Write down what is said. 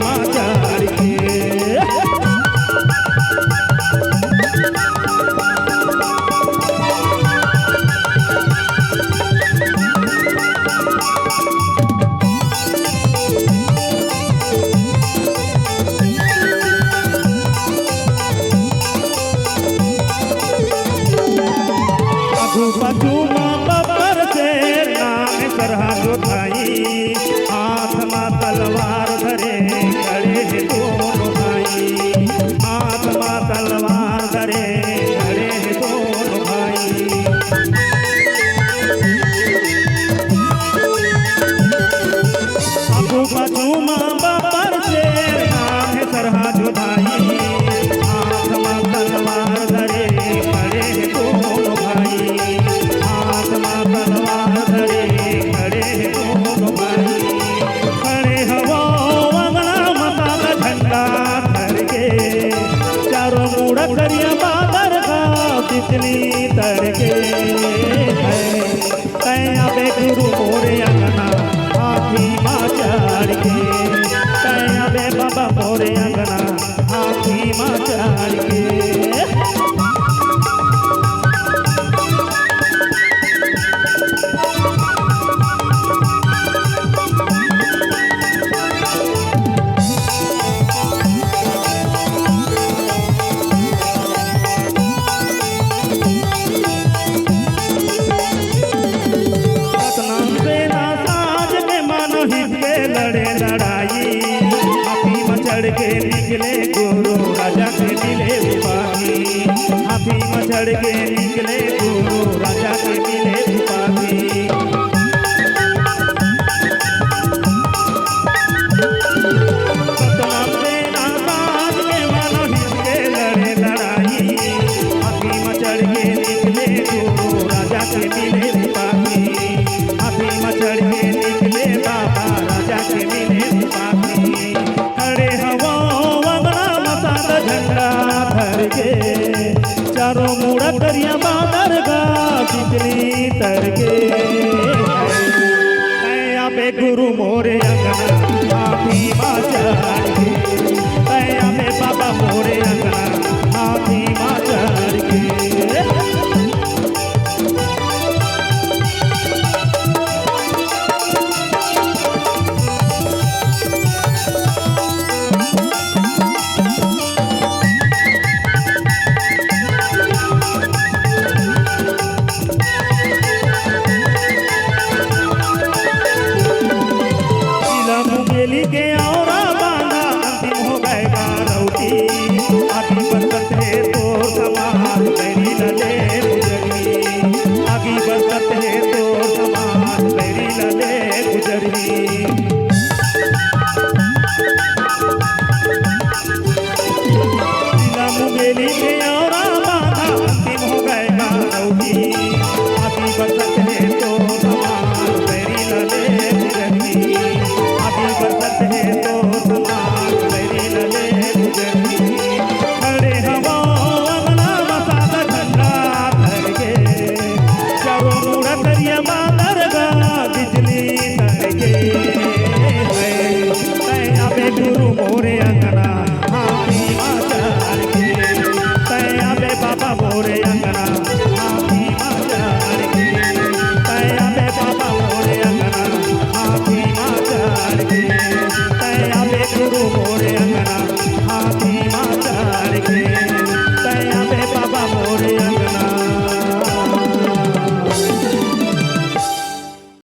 हाथी में चढ़ पचूमा बबर से नाम सरहा जोधाई हाथ में तलवार धरे खड़े हैं दोनों भाई हाथ में तलवार धरे खड़े हैं दोनों भाई अबू पचूमा बबर से नाम सरहा जोधाई हाथ में तलवार धरे खड़े हैं दोनों भाई तलवार धरे खड़े दोनों भाई खड़े हवा वंगना माता का झंडा धर के चारों मुड़ करिया बादर का तितली तर के तैया बे गुरु मोरे अंगना हाथी माँ चढ़ के तैया बे बाबा मोरे अंगना हाथी माँ चढ़ के लड़े लड़ाई हाथी में चढ़ के निकले गुरु राजा के मिले सिपाही हाथी में चढ़ के निकले गुरु राजा के मिले सिपाही सतनाम सेना साज के मानो हिसके लड़े लड़ाई हाथी में चढ़ के निकले गुरु राजा के मिले सिपाही हाथी में चढ़ के निकले बाबा के मिले सिपाही खड़े हवा वंगना माता का झंडा धर के चारों मुड़ा करिया बादर का तितली तर के तैया पे गुरु मोरे अंगना हाथी माँ चढ़ के तैया पे बाबा मोरे अंगना हाथी माँ चढ़ के के औरा बांधा अंतिम हो गए गारौटी आगे बरसत है तो समाज मेरी लले गुजरी आगे बरसत है तो समाज मेरी लले गुजरी जिला मुंगेली के औरा बांधा अंतिम हो गए गारौटी आगे बरसत है तो समाज मेरी लले गुजरी बरसत है तो समाज मेरी लले गुजरी खड़े हवा अंगना माता का झंडा धर के चारों मुड़ा करिया बादर का बिजली तर के तैया पे गुरु मोरे